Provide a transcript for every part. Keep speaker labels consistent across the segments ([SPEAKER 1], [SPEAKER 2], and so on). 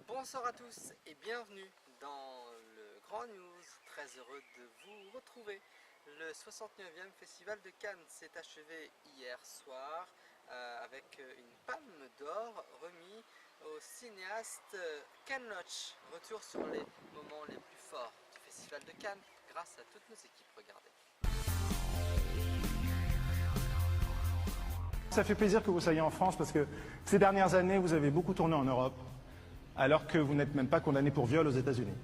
[SPEAKER 1] Bonsoir à tous et bienvenue dans le Grand News. Très heureux de vous retrouver. Le 69e Festival de Cannes s'est achevé hier soir avec une palme d'or remise au cinéaste Ken Loach. Retour sur les moments les plus forts du Festival de Cannes grâce à toutes nos équipes. Regardez.
[SPEAKER 2] Ça fait plaisir que vous soyez en France parce que ces dernières années, vous avez beaucoup tourné en Europe, alors que vous n'êtes même pas condamné pour viol aux États-Unis.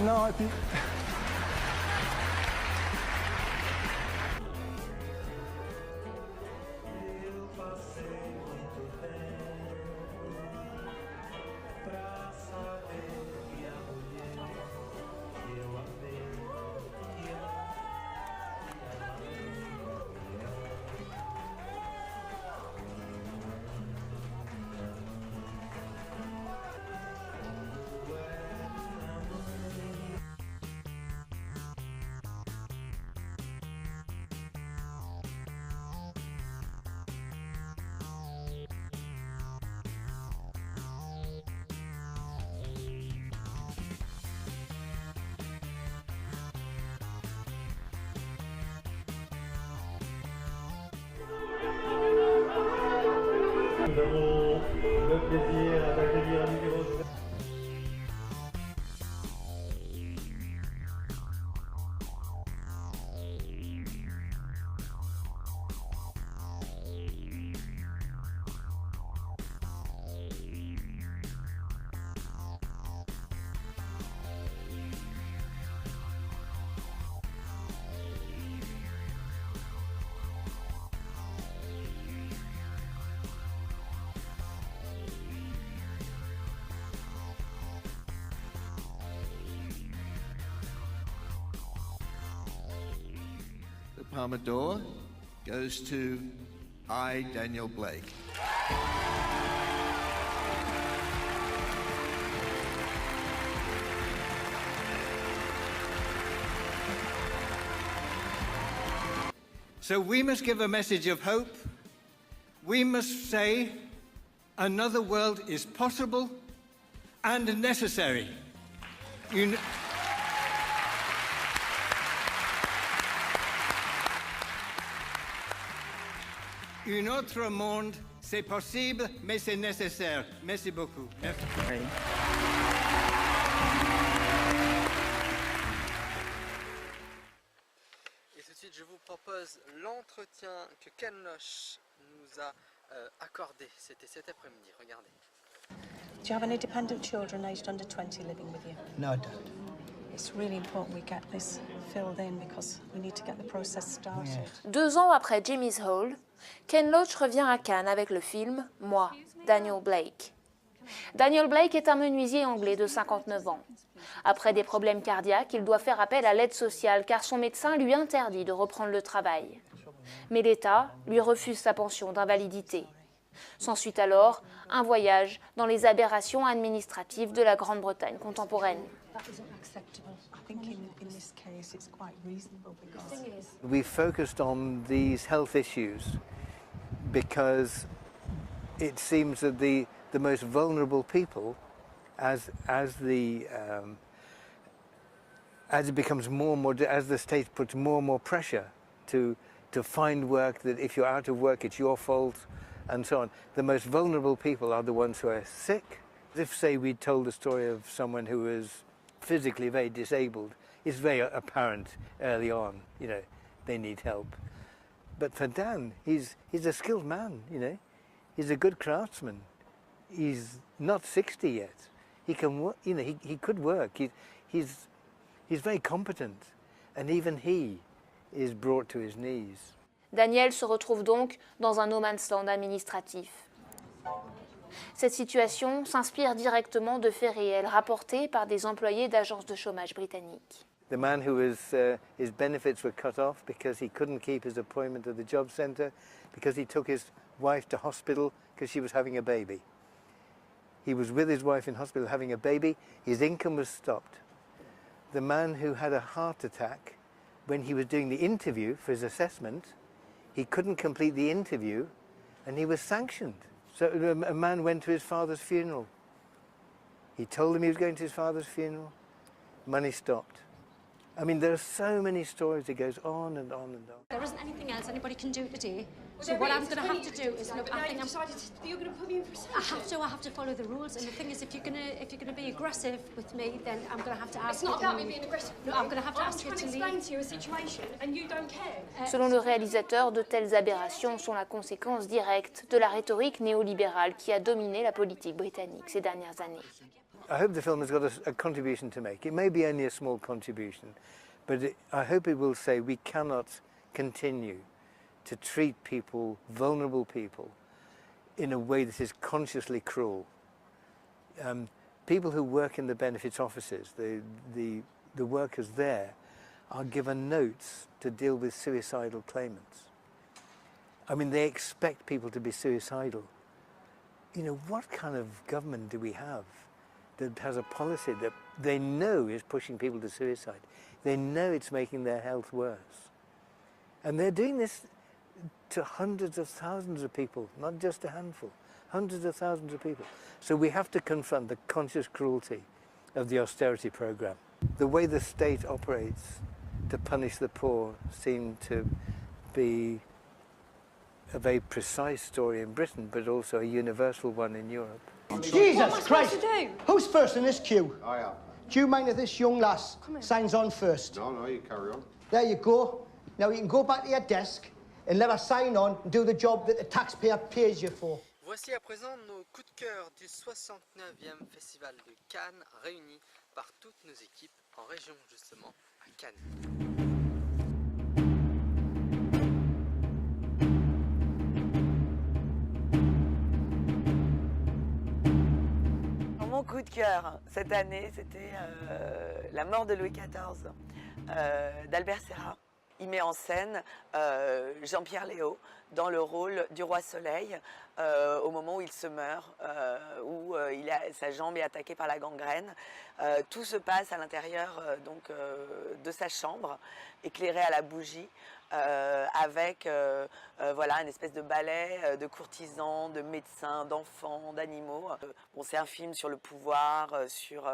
[SPEAKER 2] Non, et puis...
[SPEAKER 3] Nous avons le plaisir d'accueillir un numéro.
[SPEAKER 4] The Palme d'Or goes to I, Daniel Blake. So we must give a message of hope. We must say another world is possible and necessary. Un autre monde, c'est possible, mais c'est nécessaire. Merci beaucoup. Merci.
[SPEAKER 1] Et tout de suite, je vous propose l'entretien que Ken Loach nous a accordé. C'était cet après-midi. Regardez.
[SPEAKER 5] Do you have any dependent children aged under 20 living with you?
[SPEAKER 6] No, I don't.
[SPEAKER 5] It's really important we get this filled in because we need to get the process started.
[SPEAKER 6] Yeah.
[SPEAKER 7] 2 ans après Jimmy's Hole, Ken Loach revient à Cannes avec le film « Moi, Daniel Blake ». Daniel Blake est un menuisier anglais de 59 ans. Après des problèmes cardiaques, il doit faire appel à l'aide sociale car son médecin lui interdit de reprendre le travail. Mais l'État lui refuse sa pension d'invalidité. S'ensuit alors un voyage dans les aberrations administratives de la Grande-Bretagne contemporaine.
[SPEAKER 6] We focused on these health issues because it seems that the most vulnerable people, as it becomes more and more, as the state puts more and more pressure to find work, that if you're out of work it's your fault, and so on. The most vulnerable people are the ones who are sick. If, say, we told the story of someone who was physically very disabled, it's very apparent early on, you know, they need help. But for Dan, he's a skilled man, you know. He's a good craftsman. He's not 60 yet. He can work, you know, he could work. He's very competent, and even he is brought to his knees.
[SPEAKER 7] Daniel se retrouve donc dans un no man's land administratif. Cette situation s'inspire directement de faits réels rapportés par des employés d'agences de chômage britanniques.
[SPEAKER 6] The man who his benefits were cut off because he couldn't keep his appointment at the job centre, because he took his wife to hospital because she was having a baby. He was with his wife in hospital having a baby. His income was stopped. The man who had a heart attack, when he was doing the interview for his assessment, he couldn't complete the interview and he was sanctioned. So a man went to his father's funeral. He told him he was going to his father's funeral. Money stopped. I mean, there are so many stories. It goes on and on and on.
[SPEAKER 8] There isn't anything else anybody can do today. So what I'm going to have to do is look. I think you're going to put me in for assessment. I have to follow the rules. And the thing is, if you're going to be aggressive with me, then I'm going to have to ask. It's not about me being aggressive. No, I'm going to have to ask you to leave. I'm trying to explain to you a situation, and you don't care.
[SPEAKER 7] Selon le réalisateur, de telles aberrations sont la conséquence directe de la rhétorique néolibérale qui a dominé la politique britannique ces dernières années.
[SPEAKER 6] I hope the film has got a contribution to make. It may be only a small contribution, but I hope it will say we cannot continue to treat people, vulnerable people, in a way that is consciously cruel. People who work in the benefits offices, the workers there, are given notes to deal with suicidal claimants. I mean, they expect people to be suicidal. You know, what kind of government do we have that has a policy that they know is pushing people to suicide? They know it's making their health worse. And they're doing this to hundreds of thousands of people, not just a handful, hundreds of thousands of people. So we have to confront the conscious cruelty of the austerity program. The way the state operates to punish the poor seemed to be a very precise story in Britain, but also a universal one in Europe.
[SPEAKER 9] Jesus Christ! Who's first in this queue?
[SPEAKER 10] I am.
[SPEAKER 9] Do you mind if this young lass signs on first?
[SPEAKER 10] No, you carry on.
[SPEAKER 9] There you go. Now you can go back to your desk and let her sign on and do the job that the taxpayer pays you for.
[SPEAKER 1] Voici à présent nos coups de cœur du 69e Festival de Cannes, réunis par toutes nos équipes en région justement à Cannes.
[SPEAKER 11] Mon coup de cœur cette année, c'était La mort de Louis XIV d'Albert Serra. Il met en scène Jean-Pierre Léaud dans le rôle du roi Soleil au moment où il se meurt, où sa jambe est attaquée par la gangrène. Tout se passe à l'intérieur de sa chambre, éclairé à la bougie, avec voilà, une espèce de ballet de courtisans, de médecins, d'enfants, d'animaux. Bon, c'est un film sur le pouvoir, sur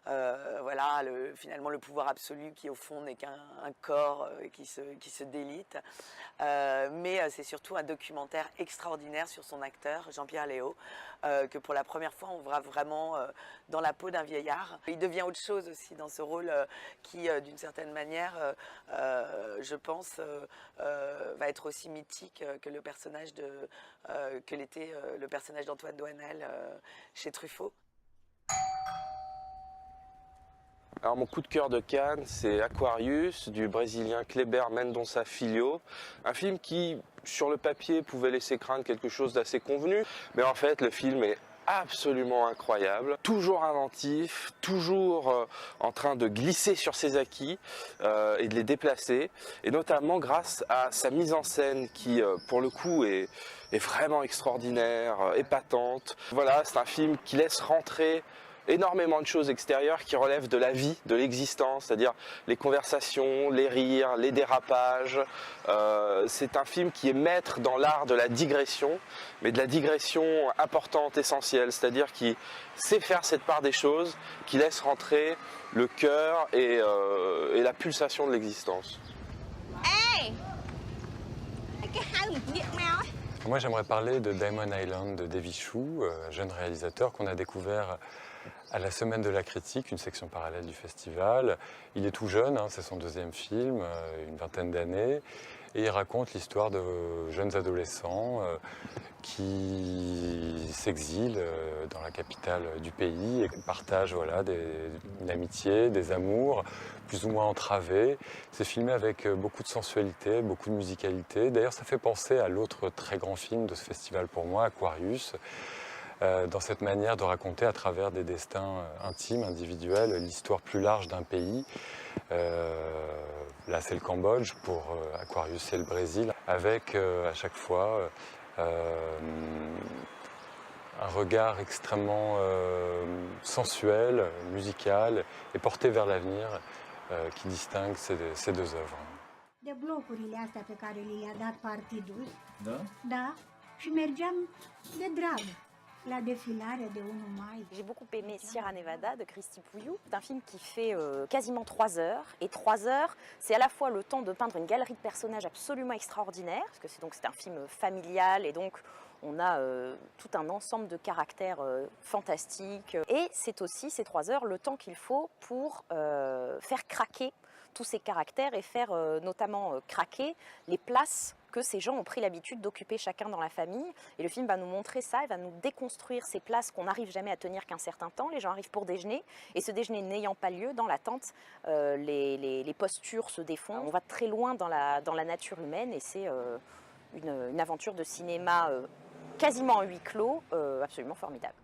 [SPEAKER 11] voilà, finalement le pouvoir absolu qui au fond n'est qu'un corps qui se délite. Mais c'est surtout un documentaire extraordinaire sur son acteur, Jean-Pierre Léaud, que pour la première fois on voit vraiment dans la peau d'un vieillard. Il devient autre chose aussi dans ce rôle qui, d'une certaine manière, je pense, va être aussi mythique que le personnage que l'était le personnage d'Antoine Doinel chez Truffaut.
[SPEAKER 12] Alors mon coup de cœur de Cannes, c'est Aquarius du Brésilien Kleber Mendonça Filho, un film qui, sur le papier, pouvait laisser craindre quelque chose d'assez convenu, mais en fait le film est absolument incroyable, toujours inventif, toujours en train de glisser sur ses acquis et de les déplacer, et notamment grâce à sa mise en scène qui, pour le coup, est vraiment extraordinaire, épatante. Voilà, c'est un film qui laisse rentrer énormément de choses extérieures qui relèvent de la vie, de l'existence, c'est-à-dire les conversations, les rires, les dérapages. C'est un film qui est maître dans l'art de la digression, mais de la digression importante, essentielle, c'est-à-dire qui sait faire cette part des choses, qui laisse rentrer le cœur et la pulsation de l'existence. Hey!
[SPEAKER 13] Moi j'aimerais parler de Diamond Island de Davy Chou, jeune réalisateur qu'on a découvert à la Semaine de la Critique, une section parallèle du festival. Il est tout jeune, hein, c'est son deuxième film, une vingtaine d'années, et il raconte l'histoire de jeunes adolescents qui s'exilent dans la capitale du pays et partagent voilà, une amitié, des amours plus ou moins entravés. C'est filmé avec beaucoup de sensualité, beaucoup de musicalité. D'ailleurs, ça fait penser à l'autre très grand film de ce festival pour moi, Aquarius, dans cette manière de raconter à travers des destins intimes, individuels, l'histoire plus large d'un pays. Là, c'est le Cambodge, pour Aquarius, c'est le Brésil, avec à chaque fois un regard extrêmement sensuel, musical et porté vers l'avenir qui distingue ces deux œuvres.
[SPEAKER 10] De blocurile astea pe care le-a dat partidul,
[SPEAKER 3] Da?
[SPEAKER 10] da, și mergeam de drag la défilare de 1 mai.
[SPEAKER 14] J'ai beaucoup aimé Sierra Nevada de Christy Pouillou. C'est un film qui fait quasiment 3 heures. Et 3 heures, c'est à la fois le temps de peindre une galerie de personnages absolument extraordinaire, parce que c'est un film familial et donc on a tout un ensemble de caractères fantastiques. Et c'est aussi, ces 3 heures, le temps qu'il faut pour faire craquer tous ces caractères et faire notamment craquer les places que ces gens ont pris l'habitude d'occuper chacun dans la famille. Et le film va nous montrer ça, il va nous déconstruire ces places qu'on n'arrive jamais à tenir qu'un certain temps. Les gens arrivent pour déjeuner, et ce déjeuner n'ayant pas lieu, dans l'attente, les postures se défont. On va très loin dans la nature humaine, et c'est une aventure de cinéma quasiment en huis clos, absolument formidable.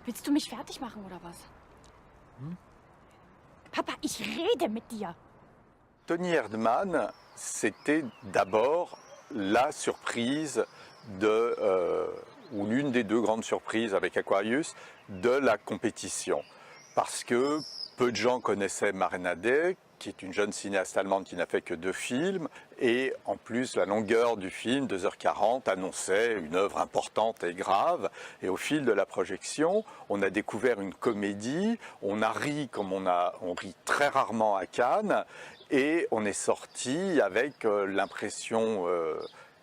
[SPEAKER 8] Willst du mich fertig machen oder was? Papa, ich rede mit dir.
[SPEAKER 15] Tony Erdmann, c'était d'abord la surprise ou l'une des 2 grandes surprises avec Aquarius de la compétition. Parce que peu de gens connaissaient Marina Day, qui est une jeune cinéaste allemande qui n'a fait que 2 films, et en plus la longueur du film, 2h40, annonçait une œuvre importante et grave. Et au fil de la projection, on a découvert une comédie, on a ri comme on rit très rarement à Cannes, et on est sorti avec l'impression,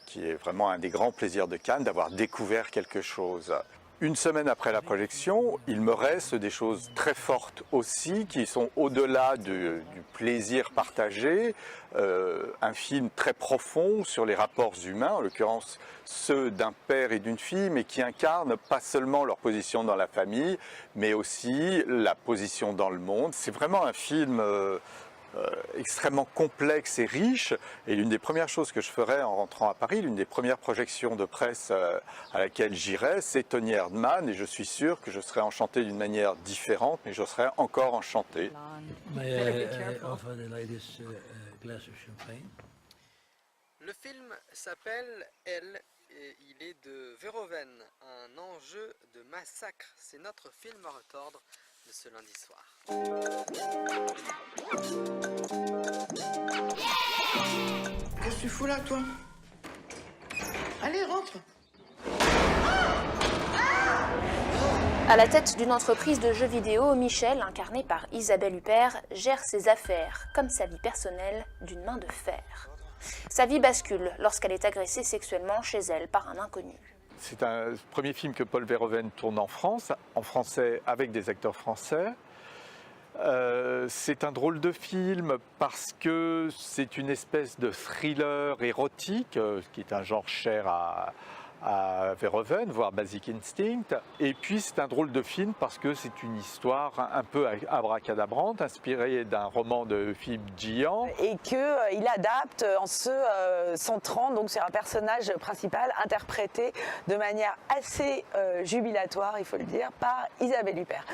[SPEAKER 15] qui est vraiment un des grands plaisirs de Cannes, d'avoir découvert quelque chose. Une semaine après la projection, il me reste des choses très fortes aussi, qui sont au-delà du plaisir partagé, un film très profond sur les rapports humains, en l'occurrence ceux d'un père et d'une fille, mais qui incarnent pas seulement leur position dans la famille, mais aussi la position dans le monde. C'est vraiment un film extrêmement complexe et riche, et l'une des premières choses que je ferai en rentrant à Paris, l'une des premières projections de presse à laquelle j'irai, c'est Tony Erdmann, et je suis sûr que je serai enchanté d'une manière différente, mais je serai encore enchanté.
[SPEAKER 1] Le film s'appelle Elle, et il est de Verhoeven, un enjeu de massacre. C'est notre film à retordre de ce lundi soir.
[SPEAKER 16] Qu'est-ce que tu fous là, toi? Allez, rentre.
[SPEAKER 7] À la tête d'une entreprise de jeux vidéo, Michel, incarné par Isabelle Huppert, gère ses affaires, comme sa vie personnelle, d'une main de fer. Sa vie bascule lorsqu'elle est agressée sexuellement chez elle par un inconnu.
[SPEAKER 15] C'est un premier film que Paul Verhoeven tourne en France, en français avec des acteurs français. C'est un drôle de film parce que c'est une espèce de thriller érotique, qui est un genre cher à Verhoeven, voire Basic Instinct. Et puis c'est un drôle de film parce que c'est une histoire un peu abracadabrante, inspirée d'un roman de Philippe Gian.
[SPEAKER 11] Et qu'il adapte en se centrant donc sur un personnage principal interprété de manière assez jubilatoire, il faut le dire, par Isabelle Huppert.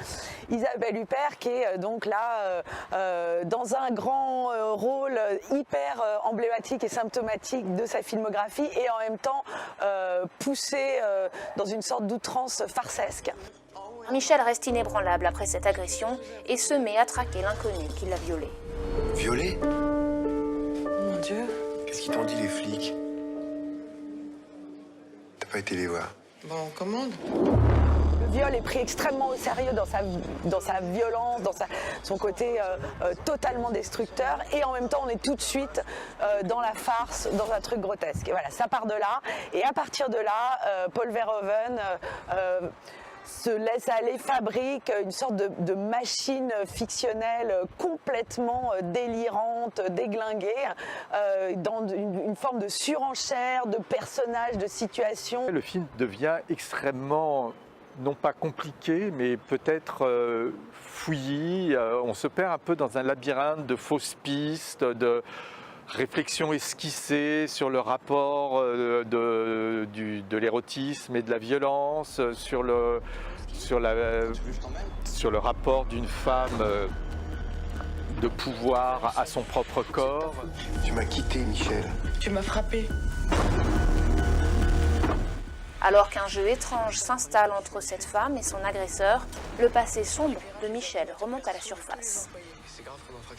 [SPEAKER 11] Isabelle Huppert qui est donc là dans un grand rôle hyper emblématique et symptomatique de sa filmographie, et en même temps poussé dans une sorte d'outrance farcesque.
[SPEAKER 7] Michel reste inébranlable après cette agression et se met à traquer l'inconnu qui l'a violé.
[SPEAKER 16] Violé? Mon Dieu. Qu'est-ce qu'ils t'ont dit, les flics? T'as pas été les voir? Bon, on commande.
[SPEAKER 11] Le viol est pris extrêmement au sérieux dans sa violence, dans son côté totalement destructeur, et en même temps on est tout de suite dans la farce, dans un truc grotesque. Et voilà, ça part de là, et à partir de là, Paul Verhoeven se laisse aller, fabrique une sorte de machine fictionnelle complètement délirante, déglinguée, dans une forme de surenchère, de personnages, de situations.
[SPEAKER 15] Le film devient extrêmement, non pas compliqué, mais peut-être fouillis. On se perd un peu dans un labyrinthe de fausses pistes, de réflexions esquissées sur le rapport de l'érotisme et de la violence, sur le rapport d'une femme de pouvoir à son propre corps.
[SPEAKER 16] Tu m'as quitté, Michel. Tu m'as frappé.
[SPEAKER 7] Alors qu'un jeu étrange s'installe entre cette femme et son agresseur, le passé sombre de Michel remonte à la surface.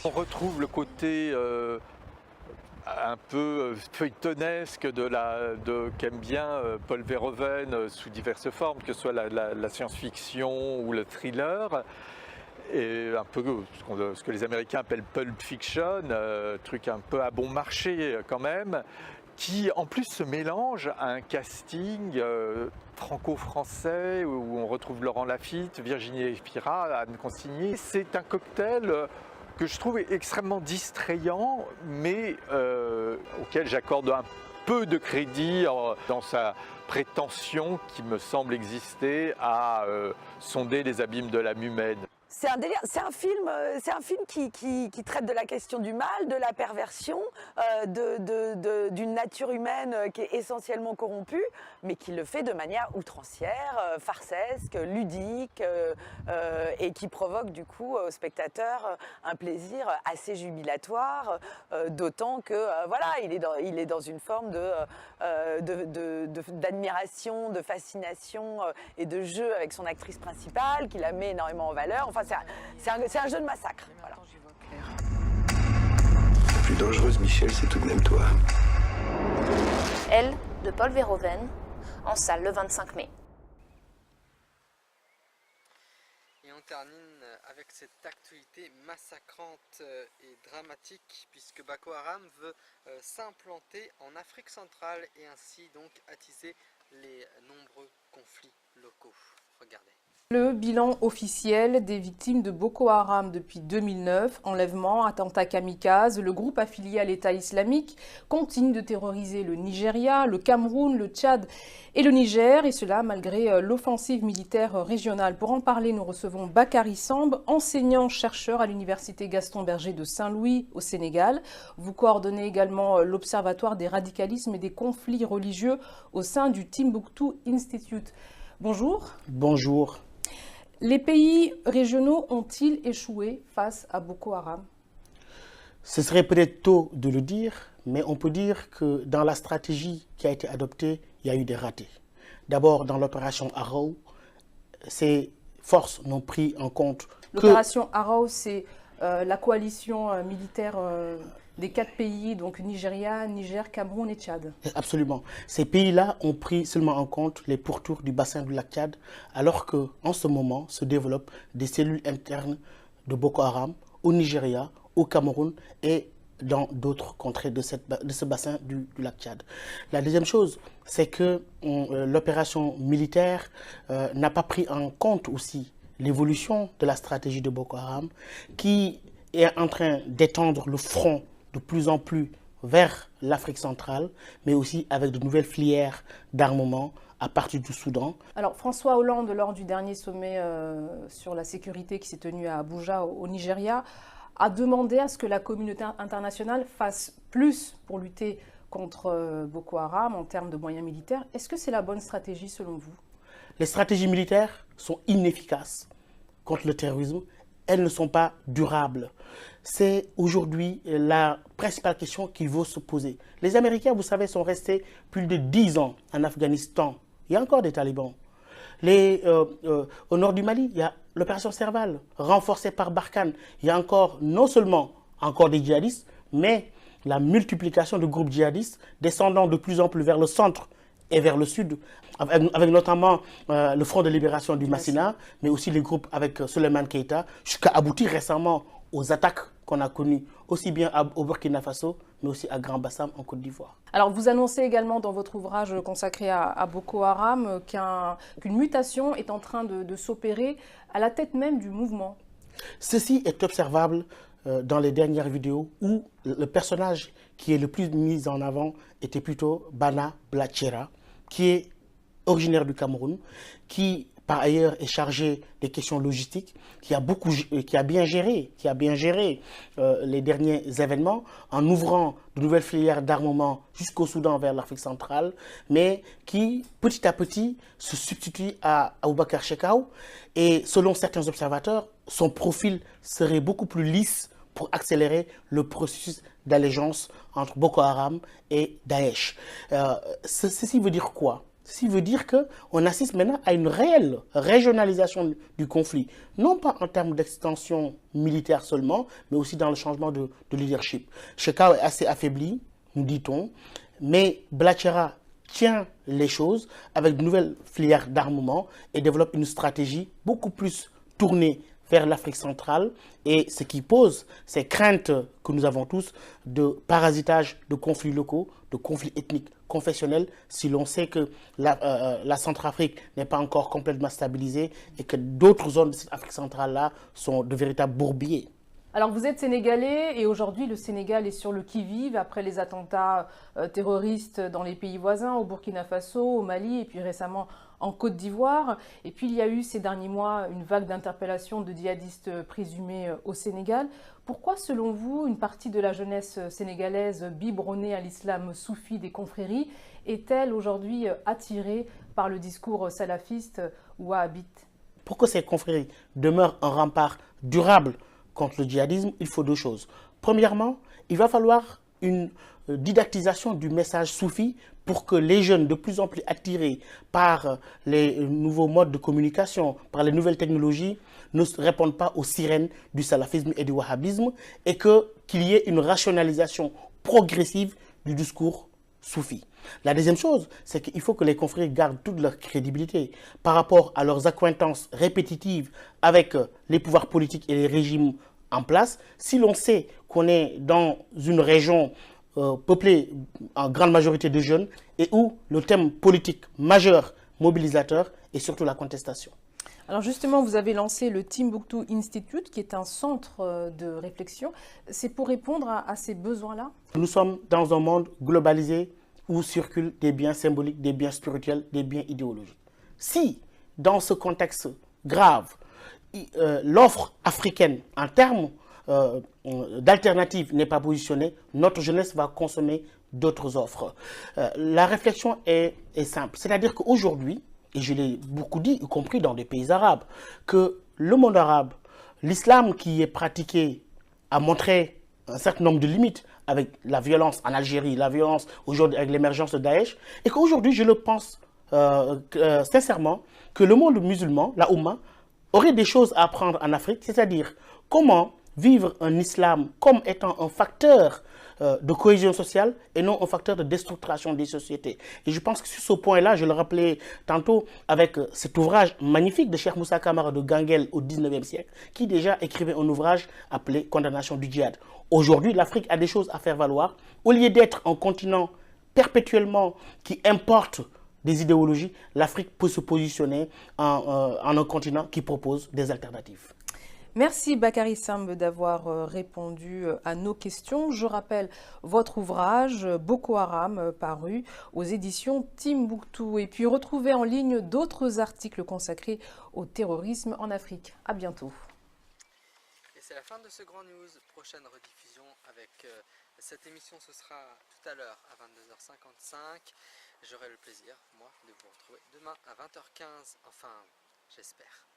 [SPEAKER 15] On retrouve le côté un peu feuilletonesque qu'aime bien Paul Verhoeven sous diverses formes, que ce soit la science-fiction ou le thriller, et un peu ce que les Américains appellent pulp fiction, truc un peu à bon marché quand même, qui en plus se mélange à un casting franco-français où on retrouve Laurent Lafitte, Virginie Efira, Anne Consigny. C'est un cocktail que je trouve extrêmement distrayant, mais auquel j'accorde un peu de crédit dans sa prétention qui me semble exister à sonder les abîmes de l'âme humaine.
[SPEAKER 11] C'est un délire, c'est un film qui traite de la question du mal, de la perversion, d'une nature humaine qui est essentiellement corrompue, mais qui le fait de manière outrancière, farcesque, ludique, et qui provoque du coup au spectateur un plaisir assez jubilatoire, d'autant que voilà, il est dans une forme d'admiration, de fascination et de jeu avec son actrice principale, qui la met énormément en valeur. Enfin, c'est un jeu de massacre. Voilà.
[SPEAKER 16] La plus dangereuse, Michel, c'est tout de même toi.
[SPEAKER 7] Elle, de Paul Verhoeven, en salle le 25 mai.
[SPEAKER 1] Et on termine avec cette actualité massacrante et dramatique, puisque Boko Haram veut s'implanter en Afrique centrale et ainsi donc attiser les nombreux conflits locaux. Regardez.
[SPEAKER 17] Le bilan officiel des victimes de Boko Haram depuis 2009, enlèvements, attentats kamikazes, le groupe affilié à l'État islamique continue de terroriser le Nigeria, le Cameroun, le Tchad et le Niger, et cela malgré l'offensive militaire régionale. Pour en parler, nous recevons Bakary Samb, enseignant-chercheur à l'université Gaston Berger de Saint-Louis au Sénégal. Vous coordonnez également l'Observatoire des radicalismes et des conflits religieux au sein du Timbuktu Institute. Bonjour.
[SPEAKER 18] Bonjour.
[SPEAKER 17] Les pays régionaux ont-ils échoué face à Boko Haram?
[SPEAKER 18] Ce serait peut-être tôt de le dire, mais on peut dire que dans la stratégie qui a été adoptée, il y a eu des ratés. D'abord, dans l'opération Arrow, ces forces n'ont pris en compte que...
[SPEAKER 17] L'opération Arrow, c'est la coalition militaire des 4 pays, donc Nigeria, Niger, Cameroun et Tchad.
[SPEAKER 18] Absolument. Ces pays-là ont pris seulement en compte les pourtours du bassin du lac Tchad, alors qu'en ce moment se développent des cellules internes de Boko Haram au Nigeria, au Cameroun et dans d'autres contrées de ce bassin du lac Tchad. La deuxième chose, c'est que l'opération militaire n'a pas pris en compte aussi l'évolution de la stratégie de Boko Haram, qui est en train d'étendre le front de plus en plus vers l'Afrique centrale, mais aussi avec de nouvelles filières d'armement à partir du Soudan.
[SPEAKER 17] Alors François Hollande, lors du dernier sommet sur la sécurité qui s'est tenu à Abuja au Nigeria, a demandé à ce que la communauté internationale fasse plus pour lutter contre Boko Haram en termes de moyens militaires. Est-ce que c'est la bonne stratégie selon vous?
[SPEAKER 18] Les stratégies militaires sont inefficaces contre le terrorisme. Elles ne sont pas durables. C'est aujourd'hui la principale question qu'il faut se poser. Les Américains, vous savez, sont restés plus de 10 ans en Afghanistan. Il y a encore des talibans. Au nord du Mali, il y a l'opération Serval, renforcée par Barkhane. Il y a encore, non seulement encore des djihadistes, mais la multiplication de groupes djihadistes descendant de plus en plus vers le centre et vers le sud, avec notamment le Front de libération du Massina, mais aussi les groupes avec Souleymane Keïta, jusqu'à aboutir récemment aux attaques qu'on a connues, aussi bien au Burkina Faso, mais aussi à Grand Bassam en Côte d'Ivoire.
[SPEAKER 17] Alors vous annoncez également dans votre ouvrage consacré à Boko Haram qu'une mutation est en train de s'opérer à la tête même du mouvement.
[SPEAKER 18] Ceci est observable dans les dernières vidéos où le personnage qui est le plus mis en avant était plutôt Bana Blachera, qui est originaire du Cameroun, qui par ailleurs est chargé des questions logistiques, qui a bien géré les derniers événements en ouvrant de nouvelles filières d'armement jusqu'au Soudan vers l'Afrique centrale, mais qui petit à petit se substitue à Aboubakar Shekau. Et selon certains observateurs, son profil serait beaucoup plus lisse pour accélérer le processus d'allégeance entre Boko Haram et Daesh. Ceci veut dire quoi? Ceci veut dire qu'on assiste maintenant à une réelle régionalisation du conflit, non pas en termes d'extension militaire seulement, mais aussi dans le changement de leadership. Chekau est assez affaibli, nous dit-on, mais Blachera tient les choses avec de nouvelles filières d'armement et développe une stratégie beaucoup plus tournée vers l'Afrique centrale, et ce qui pose ces craintes que nous avons tous de parasitage de conflits locaux, de conflits ethniques, confessionnels, si l'on sait que la Centrafrique n'est pas encore complètement stabilisée et que d'autres zones de cette Afrique centrale-là sont de véritables bourbiers.
[SPEAKER 17] Alors vous êtes sénégalais et aujourd'hui le Sénégal est sur le qui-vive après les attentats terroristes dans les pays voisins, au Burkina Faso, au Mali et puis récemment en Côte d'Ivoire. Et puis il y a eu ces derniers mois une vague d'interpellations de djihadistes présumés au Sénégal. Pourquoi selon vous une partie de la jeunesse sénégalaise biberonnée à l'islam soufi des confréries est-elle aujourd'hui attirée par le discours salafiste ou wahhabite?
[SPEAKER 18] Pour que ces confréries demeurent un rempart durable contre le djihadisme, il faut deux choses. Premièrement, il va falloir une didactisation du message soufi pour que les jeunes, de plus en plus attirés par les nouveaux modes de communication, par les nouvelles technologies, ne répondent pas aux sirènes du salafisme et du wahhabisme, et qu'il y ait une rationalisation progressive du discours soufi. La deuxième chose, c'est qu'il faut que les confréries gardent toute leur crédibilité par rapport à leurs accointances répétitives avec les pouvoirs politiques et les régimes en place. Si l'on sait qu'on est dans une région peuplée en grande majorité de jeunes et où le thème politique majeur, mobilisateur, est surtout la contestation.
[SPEAKER 17] Alors justement, vous avez lancé le Timbuktu Institute, qui est un centre de réflexion. C'est pour répondre à ces besoins-là?
[SPEAKER 18] Nous sommes dans un monde globalisé où circulent des biens symboliques, des biens spirituels, des biens idéologiques. Si, dans ce contexte grave, l'offre africaine en termes d'alternatives n'est pas positionnée, notre jeunesse va consommer d'autres offres. La réflexion est simple, c'est-à-dire qu'aujourd'hui, et je l'ai beaucoup dit, y compris dans des pays arabes, que le monde arabe, l'islam qui est pratiqué a montré un certain nombre de limites avec la violence en Algérie, la violence aujourd'hui avec l'émergence de Daesh, et qu'aujourd'hui, je le pense sincèrement, que le monde musulman, la Oumma, aurait des choses à apprendre en Afrique, c'est-à-dire comment vivre un islam comme étant un facteur de cohésion sociale et non un facteur de déstructuration des sociétés. Et je pense que sur ce point-là, je le rappelais tantôt avec cet ouvrage magnifique de Cheikh Moussa Kamara de Ganguel au 19e siècle, qui déjà écrivait un ouvrage appelé Condamnation du djihad. Aujourd'hui, l'Afrique a des choses à faire valoir. Au lieu d'être un continent perpétuellement qui importe des idéologies, l'Afrique peut se positionner en un continent qui propose des alternatives.
[SPEAKER 17] Merci Bakary Samb d'avoir répondu à nos questions. Je rappelle votre ouvrage Boko Haram paru aux éditions Timbuktu. Et puis retrouvez en ligne d'autres articles consacrés au terrorisme en Afrique. À bientôt.
[SPEAKER 1] Et c'est la fin de ce Grand News. Prochaine rediffusion avec cette émission, ce sera tout à l'heure à 22h55. J'aurai le plaisir, moi, de vous retrouver demain à 20h15. Enfin, j'espère.